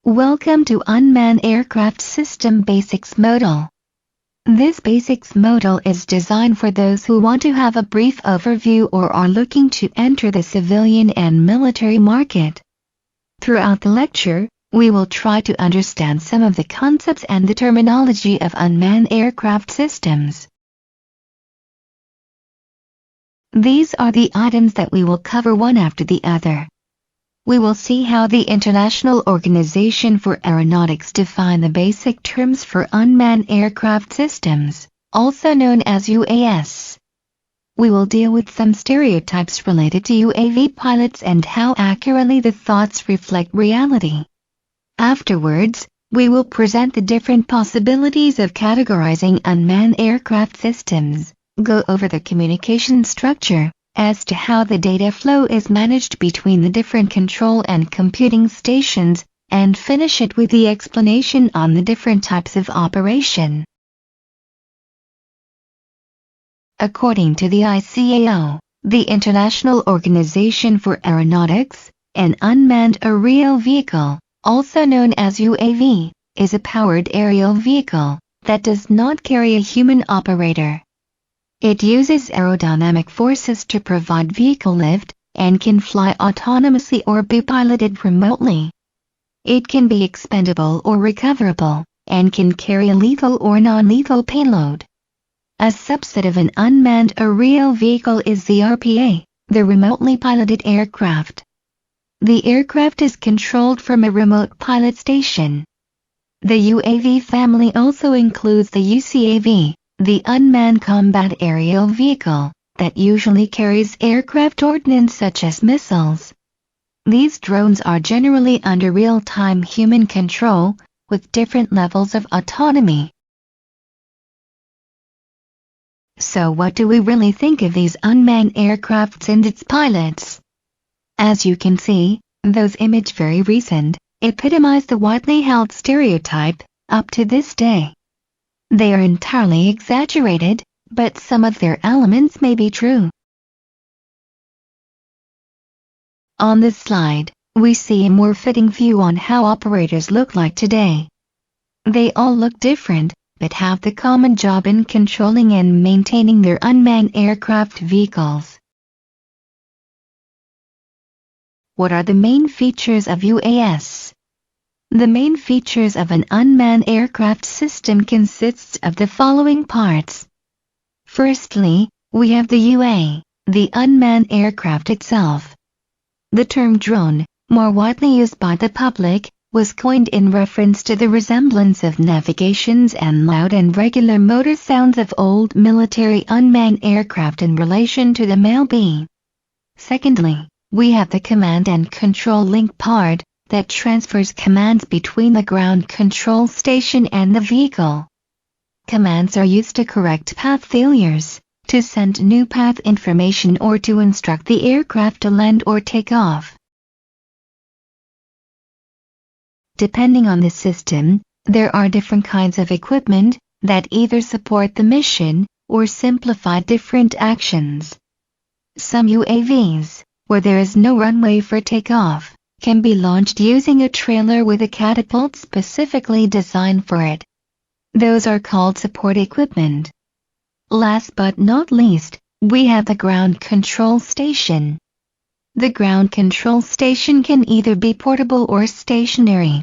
Welcome to Unmanned Aircraft System Basics Module. This Basics Module is designed for those who want to have a brief overview or are looking to enter the civilian and military market. Throughout the lecture, we will try to understand some of the concepts and the terminology of unmanned aircraft systems. These are the items that we will cover one after the other. We will see how the International Organization for Aeronautics define the basic terms for unmanned aircraft systems, also known as UAS. We will deal with some stereotypes related to UAV pilots and how accurately the thoughts reflect reality. Afterwards, we will present the different possibilities of categorizing unmanned aircraft systems, go over the communication structure, as to how the data flow is managed between the different control and computing stations, and finish it with the explanation on the different types of operation. According to the ICAO, the International Organization for Aeronautics, an unmanned aerial vehicle, also known as UAV, is a powered aerial vehicle that does not carry a human operator. It uses aerodynamic forces to provide vehicle lift, and can fly autonomously or be piloted remotely. It can be expendable or recoverable, and can carry a lethal or non-lethal payload. A subset of an unmanned aerial vehicle is the RPA, the remotely piloted aircraft. The aircraft is controlled from a remote pilot station. The UAV family also includes the UCAV, the unmanned combat aerial vehicle, that usually carries aircraft ordnance such as missiles. These drones are generally under real-time human control, with different levels of autonomy. So what do we really think of these unmanned aircrafts and its pilots? As you can see, those images very recent, epitomize the widely held stereotype, up to this day. They are entirely exaggerated, but some of their elements may be true. On this slide, we see a more fitting view on how operators look like today. They all look different, but have the common job in controlling and maintaining their unmanned aircraft vehicles. What are the main features of UAS? The main features of an unmanned aircraft system consists of the following parts. Firstly, we have the UA, the unmanned aircraft itself. The term drone, more widely used by the public, was coined in reference to the resemblance of navigations and loud and regular motor sounds of old military unmanned aircraft in relation to the male bee. Secondly, we have the command and control link part, that transfers commands between the ground control station and the vehicle. Commands are used to correct path failures, to send new path information or to instruct the aircraft to land or take off. Depending on the system, there are different kinds of equipment that either support the mission or simplify different actions. Some UAVs, where there is no runway for takeoff, can be launched using a trailer with a catapult specifically designed for it. Those are called support equipment. Last but not least, we have the ground control station. The ground control station can either be portable or stationary.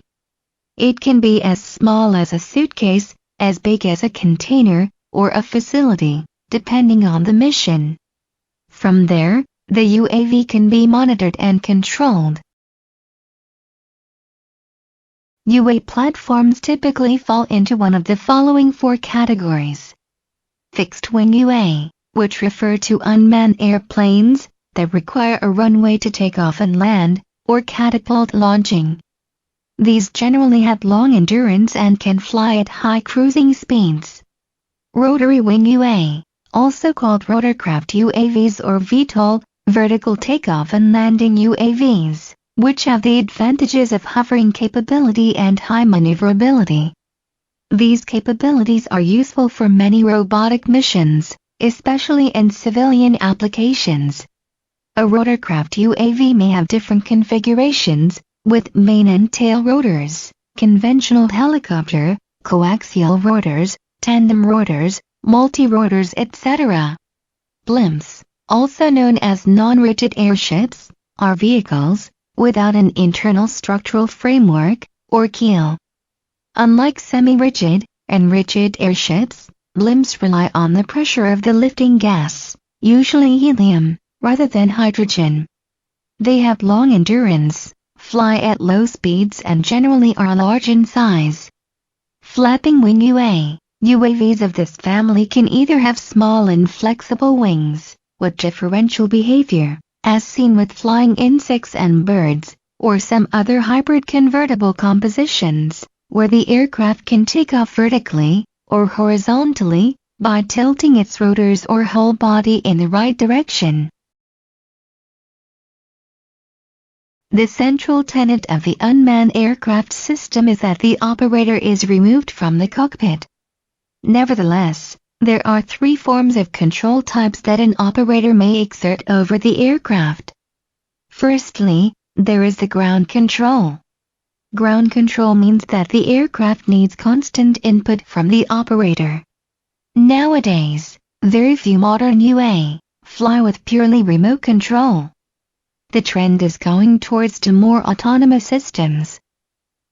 It can be as small as a suitcase, as big as a container, or a facility, depending on the mission. From there, the UAV can be monitored and controlled. UA platforms typically fall into one of the following four categories. Fixed-wing UA, which refer to unmanned airplanes that require a runway to take off and land, or catapult launching. These generally have long endurance and can fly at high cruising speeds. Rotary wing UA, also called rotorcraft UAVs or VTOL, vertical takeoff and landing UAVs, which have the advantages of hovering capability and high maneuverability. These capabilities are useful for many robotic missions, especially in civilian applications. A rotorcraft UAV may have different configurations, with main and tail rotors, conventional helicopter, coaxial rotors, tandem rotors, multi-rotors, etc. Blimps, also known as non-rigid airships, are vehicles without an internal structural framework or keel. Unlike semi-rigid and rigid airships, blimps rely on the pressure of the lifting gas, usually helium, rather than hydrogen. They have long endurance, fly at low speeds, and generally are large in size. Flapping wing UAVs of this family can either have small and flexible wings, with differential behavior, as seen with flying insects and birds, or some other hybrid convertible compositions, where the aircraft can take off vertically or horizontally by tilting its rotors or whole body in the right direction. The central tenet of the unmanned aircraft system is that the operator is removed from the cockpit. Nevertheless, there are three forms of control types that an operator may exert over the aircraft. Firstly, there is the ground control. Ground control means that the aircraft needs constant input from the operator. Nowadays, very few modern UAVs fly with purely remote control. The trend is going towards more autonomous systems.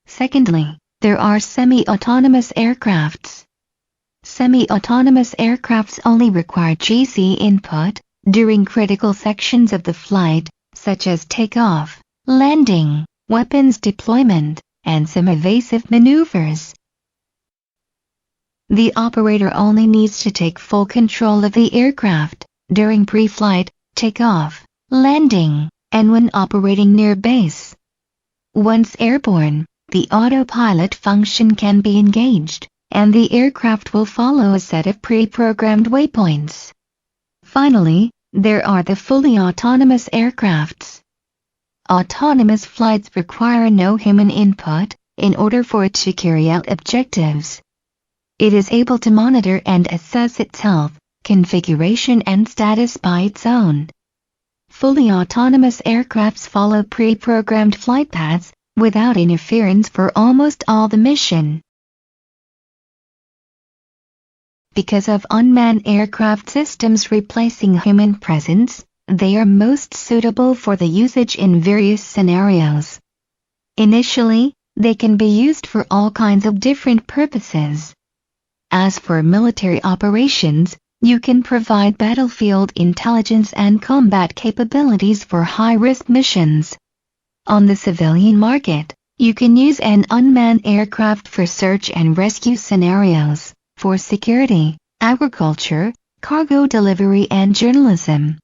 Secondly, there are semi-autonomous aircrafts. Semi-autonomous aircrafts only require GC input during critical sections of the flight, such as takeoff, landing, weapons deployment, and some evasive maneuvers. The operator only needs to take full control of the aircraft during pre-flight, takeoff, landing, and when operating near base. Once airborne, the autopilot function can be engaged, and the aircraft will follow a set of pre-programmed waypoints. Finally, there are the fully autonomous aircrafts. Autonomous flights require no human input in order for it to carry out objectives. It is able to monitor and assess its health, configuration, and status by its own. Fully autonomous aircrafts follow pre-programmed flight paths without interference for almost all the mission. Because of unmanned aircraft systems replacing human presence, they are most suitable for the usage in various scenarios. Initially, they can be used for all kinds of different purposes. As for military operations, you can provide battlefield intelligence and combat capabilities for high-risk missions. On the civilian market, you can use an unmanned aircraft for search and rescue scenarios, for security, agriculture, cargo delivery, and journalism.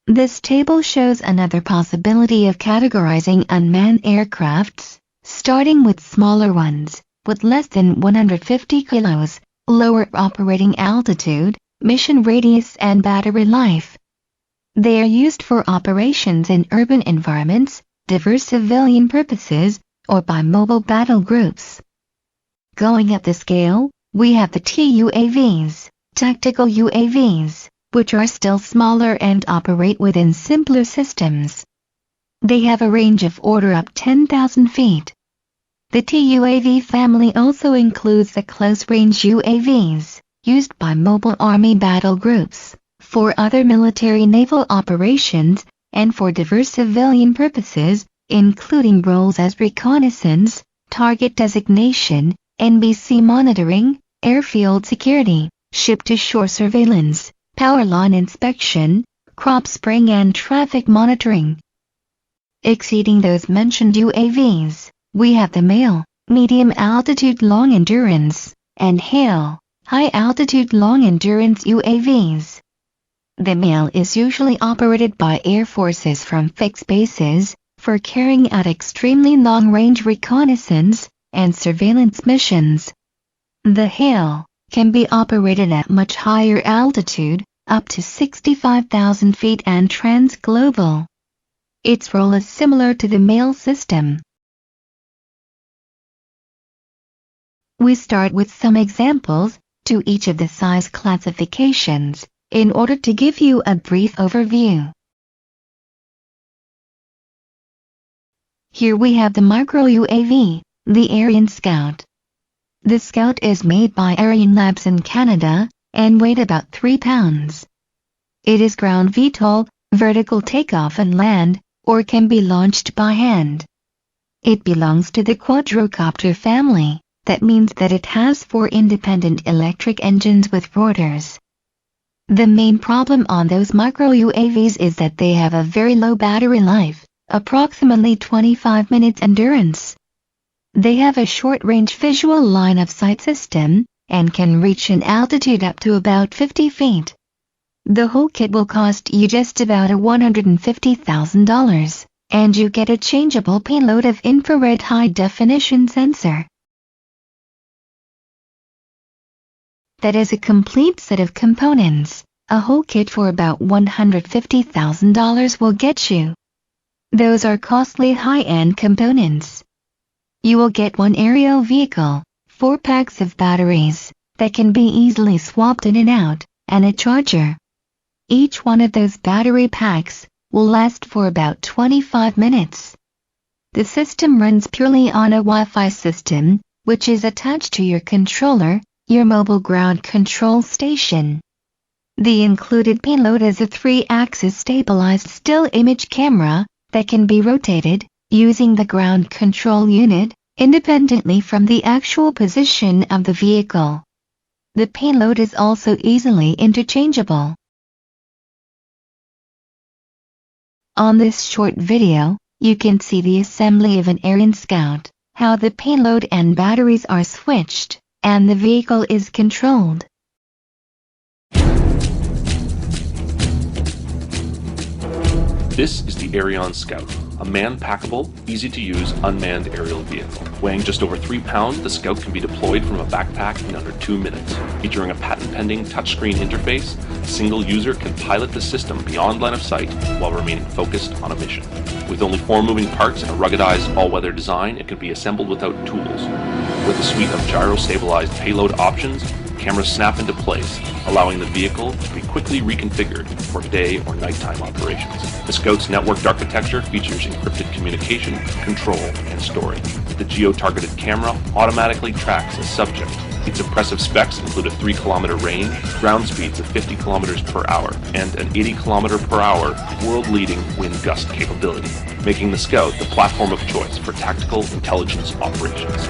This table shows another possibility of categorizing unmanned aircrafts, starting with smaller ones, with less than 150 kilos, lower operating altitude, mission radius, and battery life. They are used for operations in urban environments, diverse civilian purposes, or by mobile battle groups. Going up the scale, we have the TUAVs, tactical UAVs, which are still smaller and operate within simpler systems. They have a range of order up 10,000 feet. The TUAV family also includes the close-range UAVs, used by mobile army battle groups, for other military naval operations, and for diverse civilian purposes, including roles as reconnaissance, target designation, NBC monitoring, airfield security, ship-to-shore surveillance, power line inspection, crop spraying, and traffic monitoring. Exceeding those mentioned UAVs, we have the MALE, medium-altitude long-endurance, and HALE, high-altitude long-endurance UAVs. The MALE is usually operated by air forces from fixed bases, for carrying out extremely long-range reconnaissance and surveillance missions. The HALE can be operated at much higher altitude, up to 65,000 feet, and transglobal. Its role is similar to the MALE system. We start with some examples to each of the size classifications, in order to give you a brief overview. Here we have the micro UAV, the Ariane Scout. The Scout is made by Ariane Labs in Canada, and weighed about 3 pounds. It is ground VTOL, vertical takeoff and land, or can be launched by hand. It belongs to the quadrocopter family. That means that it has 4 independent electric engines with rotors. The main problem on those micro UAVs is that they have a very low battery life, approximately 25 minutes endurance. They have a short-range visual line-of-sight system, and can reach an altitude up to about 50 feet. The whole kit will cost you just about $150,000, and you get a changeable payload of infrared high-definition sensor. That is a complete set of components. A whole kit for about $150,000 will get you. Those are costly high-end components. You will get 1 aerial vehicle, 4 packs of batteries that can be easily swapped in and out, and a charger. Each one of those battery packs will last for about 25 minutes. The system runs purely on a Wi-Fi system, which is attached to your controller, your mobile ground control station. The included payload is a 3-axis stabilized still image camera that can be rotated using the ground control unit independently from the actual position of the vehicle. The payload is also easily interchangeable. On this short video, you can see the assembly of an Ariane Scout, how the payload and batteries are switched, and the vehicle is controlled. This is the Ariane Scout, a man-packable, easy-to-use unmanned aerial vehicle. Weighing just over 3 pounds, the Scout can be deployed from a backpack in under 2 minutes. Featuring a patent-pending touchscreen interface, a single user can pilot the system beyond line of sight while remaining focused on a mission. With only 4 moving parts and a ruggedized all-weather design, it can be assembled without tools. With a suite of gyro-stabilized payload options, cameras snap into place, allowing the vehicle to be quickly reconfigured for day or nighttime operations. The Scout's networked architecture features encrypted communication, control, and storage. The geo-targeted camera automatically tracks a subject. Its impressive specs include a 3-kilometer range, ground speeds of 50 kilometers per hour, and an 80 kilometer per hour world-leading wind gust capability, making the Scout the platform of choice for tactical intelligence operations.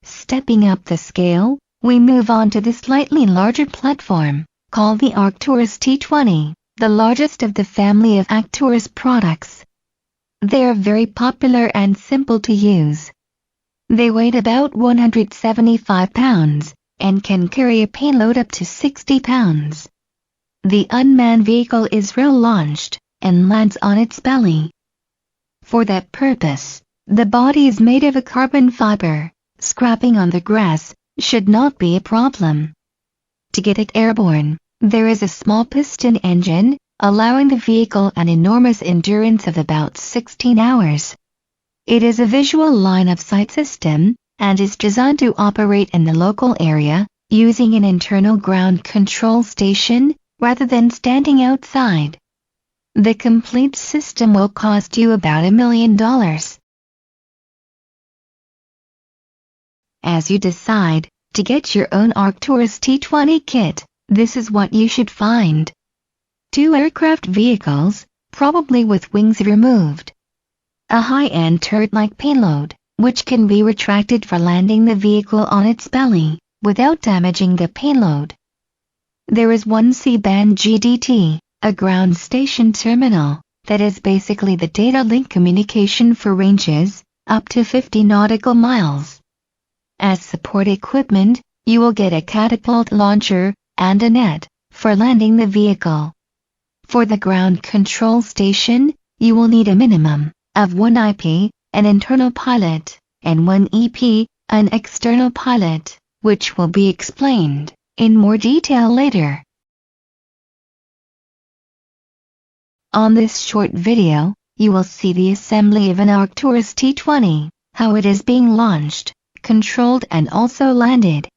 Stepping up the scale, we move on to the slightly larger platform, called the Arcturus T20, the largest of the family of Arcturus products. They are very popular and simple to use. They weigh about 175 pounds, and can carry a payload up to 60 pounds. The unmanned vehicle is rail-launched, and lands on its belly. For that purpose, the body is made of a carbon fiber. Scrapping on the grass should not be a problem. To get it airborne, there is a small piston engine, allowing the vehicle an enormous endurance of about 16 hours. It is a visual line-of-sight system, and is designed to operate in the local area, using an internal ground control station, rather than standing outside. The complete system will cost you about $1 million. As you decide to get your own Arcturus T20 kit, this is what you should find. 2 aircraft vehicles, probably with wings removed. A high-end turret-like payload, which can be retracted for landing the vehicle on its belly, without damaging the payload. There is 1 C-band GDT, a ground station terminal, that is basically the data link communication for ranges, up to 50 nautical miles. As support equipment, you will get a catapult launcher, and a net, for landing the vehicle. For the ground control station, you will need a minimum of 1 IP, an internal pilot, and 1 EP, an external pilot, which will be explained in more detail later. On this short video, you will see the assembly of an Arcturus T20, how it is being launched, controlled and also landed.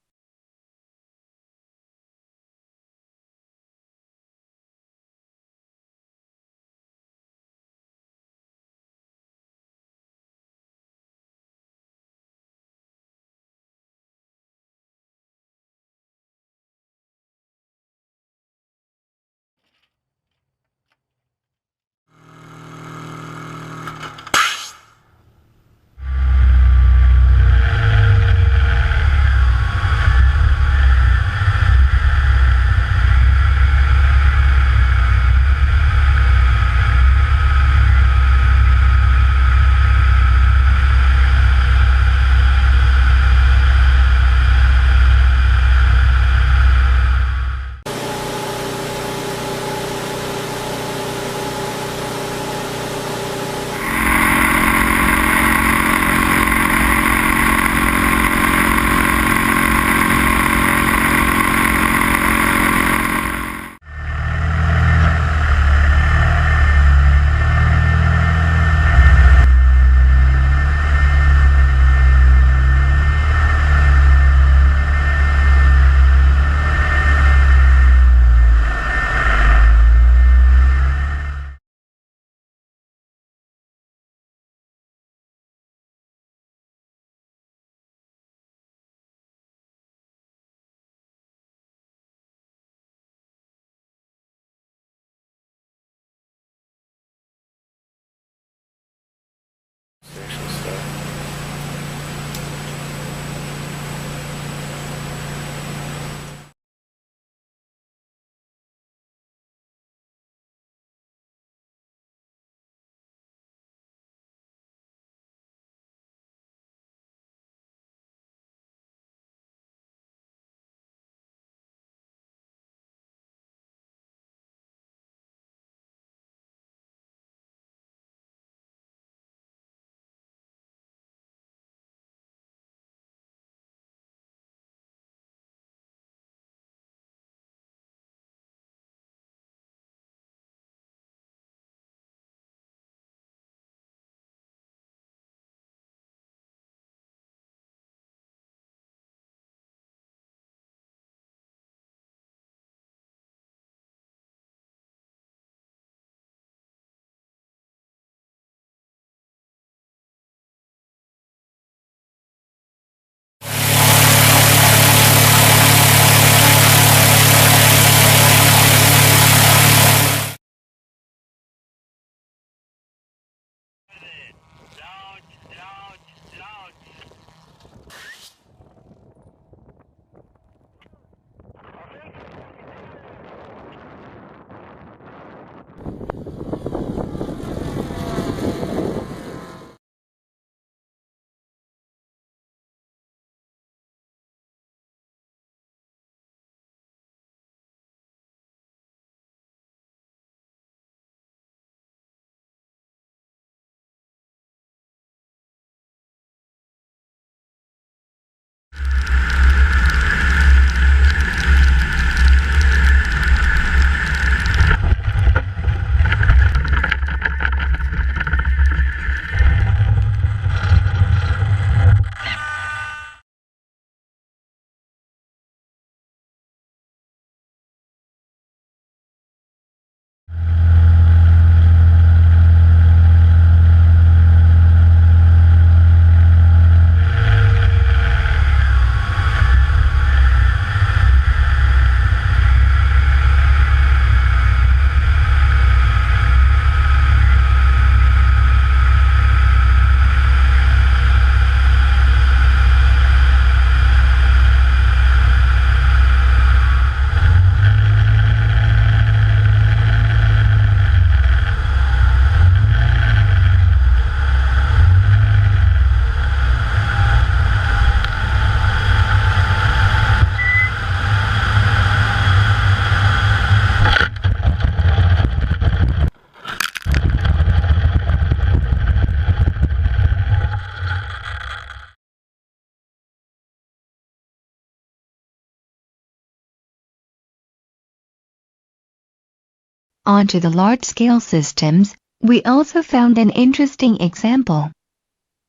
Onto the large-scale systems, we also found an interesting example.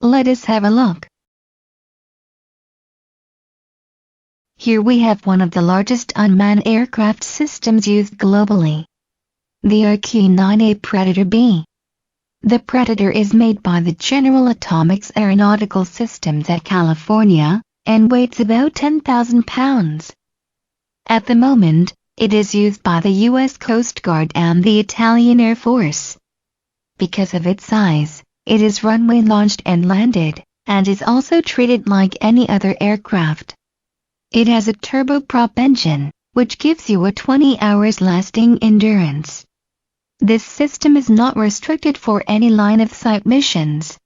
Let us have a look. Here we have one of the largest unmanned aircraft systems used globally. The RQ-9A Predator B. The Predator is made by the General Atomics Aeronautical Systems at California, and weighs about 10,000 pounds. At the moment, it is used by the U.S. Coast Guard and the Italian Air Force. Because of its size, it is runway launched and landed, and is also treated like any other aircraft. It has a turboprop engine, which gives you a 20 hours lasting endurance. This system is not restricted for any line-of-sight missions.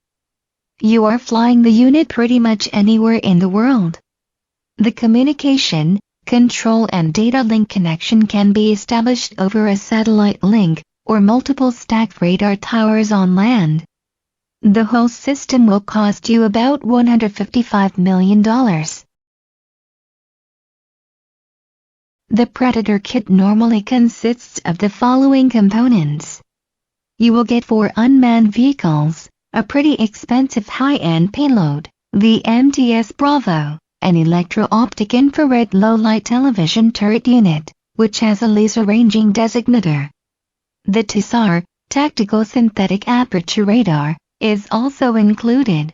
You are flying the unit pretty much anywhere in the world. The communication, control and data link connection can be established over a satellite link, or multiple stacked radar towers on land. The whole system will cost you about $155 million. The Predator kit normally consists of the following components. You will get 4 unmanned vehicles, a pretty expensive high-end payload, the MTS Bravo, an electro-optic infrared low-light television turret unit, which has a laser ranging designator. The TSAR, Tactical Synthetic Aperture Radar, is also included.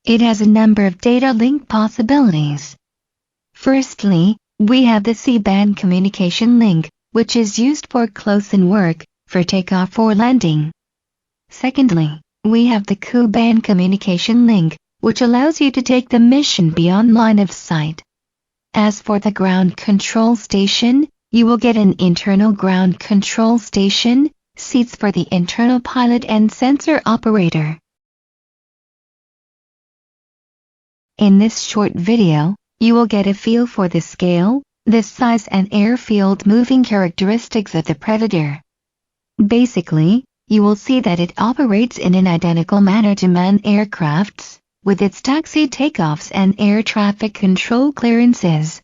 It has a number of data link possibilities. Firstly, we have the C-band communication link, which is used for close-in work, for takeoff or landing. Secondly, we have the Ku-band communication link, which allows you to take the mission beyond line of sight. As for the ground control station, you will get an internal ground control station, seats for the internal pilot and sensor operator. In this short video, you will get a feel for the scale, the size and airfield moving characteristics of the Predator. Basically, you will see that it operates in an identical manner to manned aircrafts, with its taxi takeoffs and air traffic control clearances.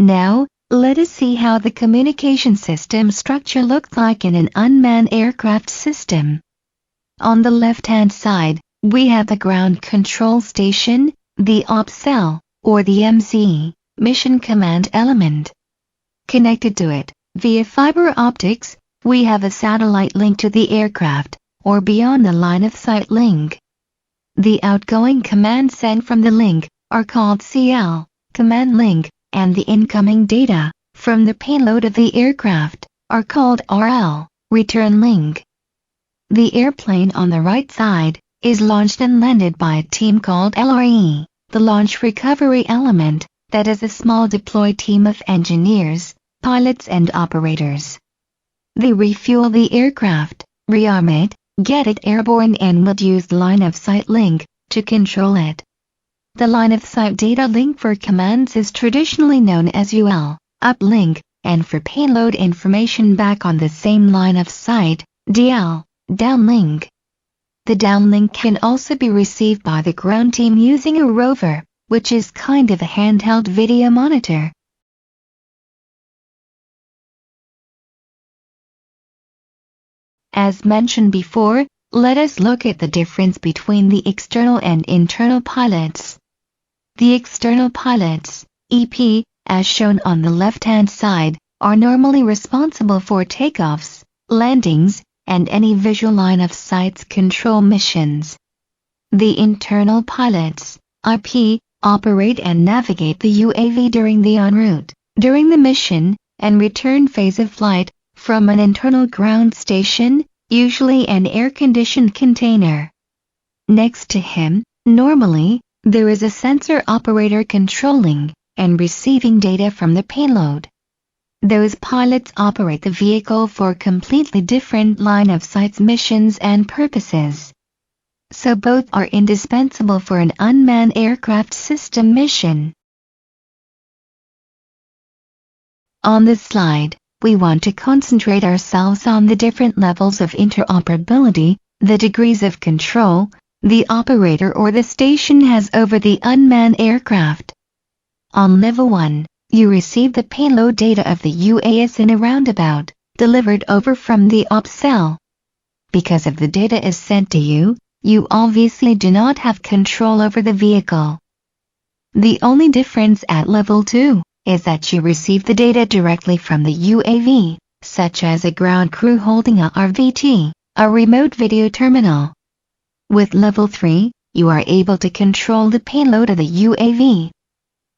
Now, let us see how the communication system structure looks like in an unmanned aircraft system. On the left-hand side, we have the ground control station, the op cell, or the MC, mission command element. Connected to it, via fiber optics, we have a satellite link to the aircraft, or beyond the line of sight link. The outgoing commands sent from the link are called CL, command link, and the incoming data from the payload of the aircraft are called RL, return link. The airplane on the right side is launched and landed by a team called LRE, the launch recovery element, that is a small deployed team of engineers, pilots and operators. They refuel the aircraft, rearm it, get it airborne and would use the line of sight link to control it. The line of sight data link for commands is traditionally known as UL, uplink, and for payload information back on the same line of sight, DL, downlink. The downlink can also be received by the ground team using a rover, which is kind of a handheld video monitor. As mentioned before, let us look at the difference between the external and internal pilots. The external pilots, EP, as shown on the left-hand side, are normally responsible for takeoffs, landings, and any visual line of sight's control missions. The internal pilots, IP, operate and navigate the UAV during the en route, during the mission, and return phase of flight, from an internal ground station, usually an air-conditioned container. Next to him, normally, there is a sensor operator controlling and receiving data from the payload. Those pilots operate the vehicle for completely different line of sight missions and purposes. So both are indispensable for an unmanned aircraft system mission. On this slide, we want to concentrate ourselves on the different levels of interoperability, the degrees of control the operator or the station has over the unmanned aircraft. On level 1, you receive the payload data of the UAS in a roundabout, delivered over from the op cell. Because if the data is sent to you, you obviously do not have control over the vehicle. The only difference at level 2 is that you receive the data directly from the UAV, such as a ground crew holding a RVT, a remote video terminal. With level 3, you are able to control the payload of the UAV.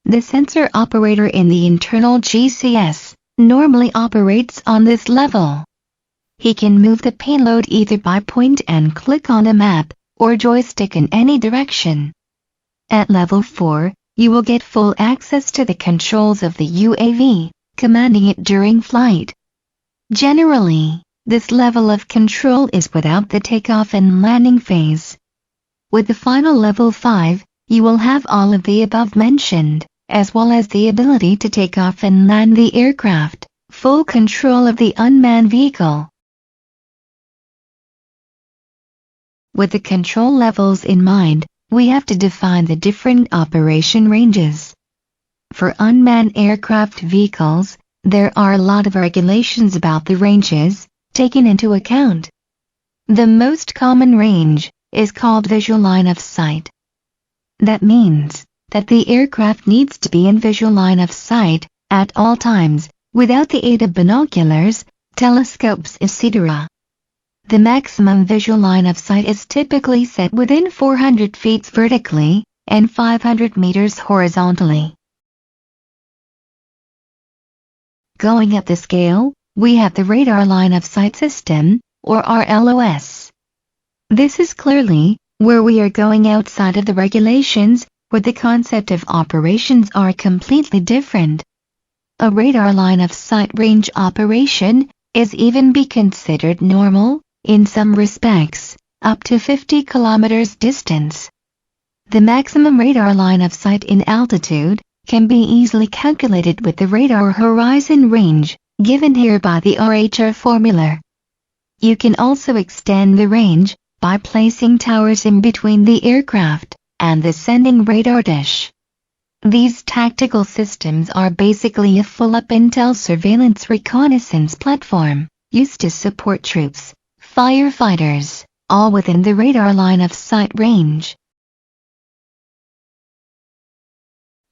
The sensor operator in the internal GCS normally operates on this level. He can move the payload either by point and click on a map, or joystick in any direction. At level 4, you will get full access to the controls of the UAV, commanding it during flight. Generally, this level of control is without the takeoff and landing phase. With the final level 5, you will have all of the above mentioned, as well as the ability to take off and land the aircraft, full control of the unmanned vehicle. With the control levels in mind, we have to define the different operation ranges. For unmanned aircraft vehicles, there are a lot of regulations about the ranges taken into account. The most common range is called visual line of sight. That means that the aircraft needs to be in visual line of sight at all times, without the aid of binoculars, telescopes, etc. The maximum visual line of sight is typically set within 400 feet vertically and 500 meters horizontally. Going up the scale, we have the radar line of sight system, or RLOS. This is clearly where we are going outside of the regulations, where the concept of operations are completely different. A radar line of sight range operation is even be considered normal, in some respects, up to 50 kilometers distance. The maximum radar line of sight in altitude can be easily calculated with the radar horizon range, given here by the RHR formula. You can also extend the range by placing towers in between the aircraft and the sending radar dish. These tactical systems are basically a full-up intel surveillance reconnaissance platform, used to support troops, firefighters, all within the radar line of sight range.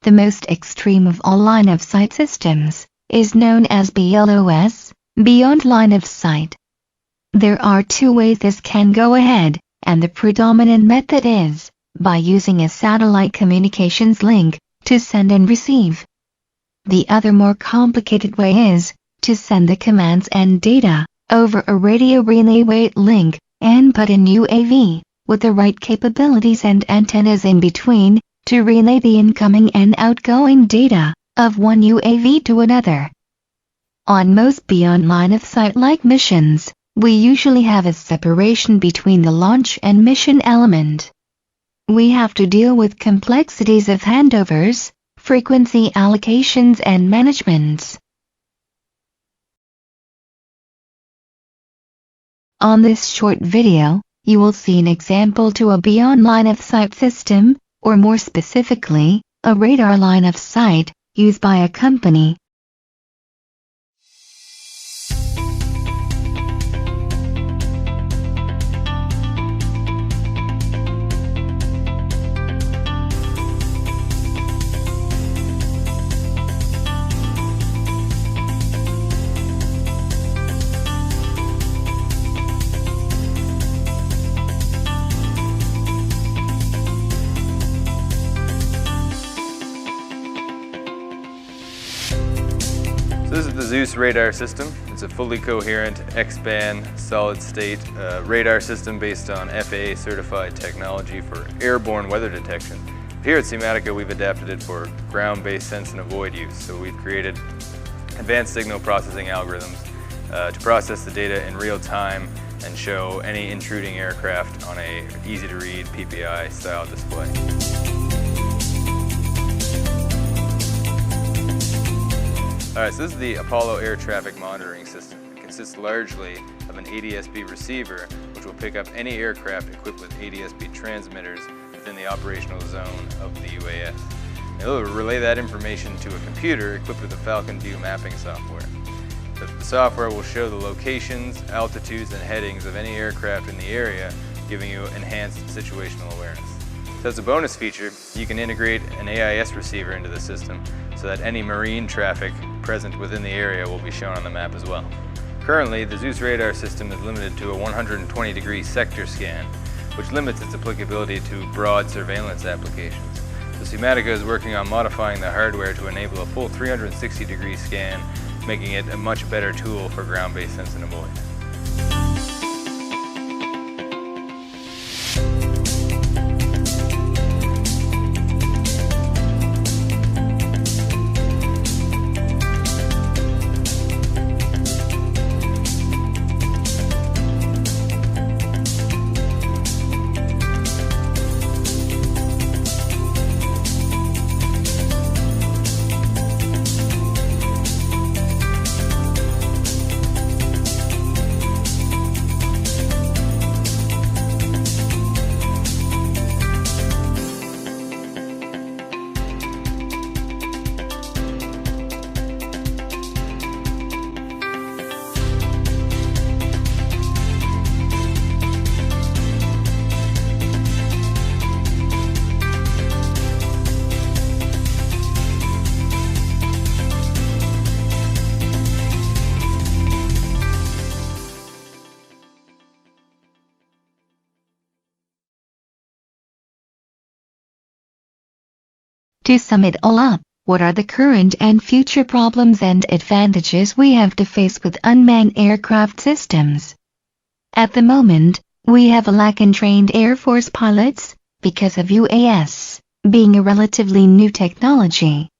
The most extreme of all line of sight systems is known as BLOS, Beyond Line of Sight. There are two ways this can go ahead, and the predominant method is by using a satellite communications link to send and receive. The other more complicated way is to send the commands and data over a radio relay weight link and put in UAV with the right capabilities and antennas in between to relay the incoming and outgoing data of one UAV to another. On most beyond line of sight like missions, we usually have a separation between the launch and mission element. We have to deal with complexities of handovers, frequency allocations and managements. On this short video, you will see an example to a beyond line of sight system, or more specifically, a radar line of sight, used by a company. This is the Zeus radar system. It's a fully coherent X-band solid-state radar system based on FAA certified technology for airborne weather detection. Here at Seamatica we've adapted it for ground-based sense and avoid use. So we've created advanced signal processing algorithms to process the data in real time and show any intruding aircraft on a easy-to-read PPI style display. Alright, so this is the Apollo air traffic monitoring system. It consists largely of an ADS-B receiver, which will pick up any aircraft equipped with ADS-B transmitters within the operational zone of the UAS. It will relay that information to a computer equipped with the Falcon View mapping software. The software will show the locations, altitudes, and headings of any aircraft in the area, giving you enhanced situational awareness. So as a bonus feature, you can integrate an AIS receiver into the system so that any marine traffic present within the area will be shown on the map as well. Currently, the Zeus radar system is limited to a 120-degree sector scan, which limits its applicability to broad surveillance applications. So Seamatica is working on modifying the hardware to enable a full 360-degree scan, making it a much better tool for ground-based sense and avoid. To sum it all up, what are the current and future problems and advantages we have to face with unmanned aircraft systems? At the moment, we have a lack in trained Air Force pilots, because of UAS being a relatively new technology.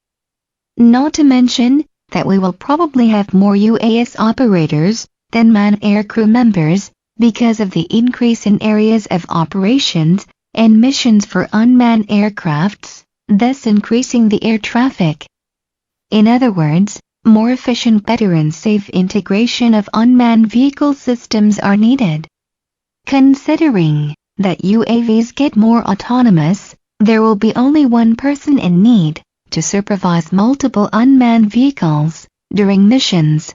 Not to mention that we will probably have more UAS operators than manned air crew members because of the increase in areas of operations and missions for unmanned aircrafts, thus increasing the air traffic. In other words, more efficient, better and safe integration of unmanned vehicle systems are needed. Considering that UAVs get more autonomous, there will be only one person in need to supervise multiple unmanned vehicles during missions.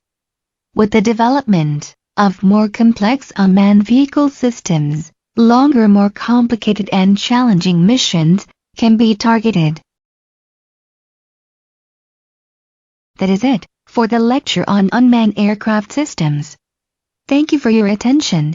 With the development of more complex unmanned vehicle systems, longer, more complicated and challenging missions can be targeted. That is it for the lecture on unmanned aircraft systems. Thank you for your attention.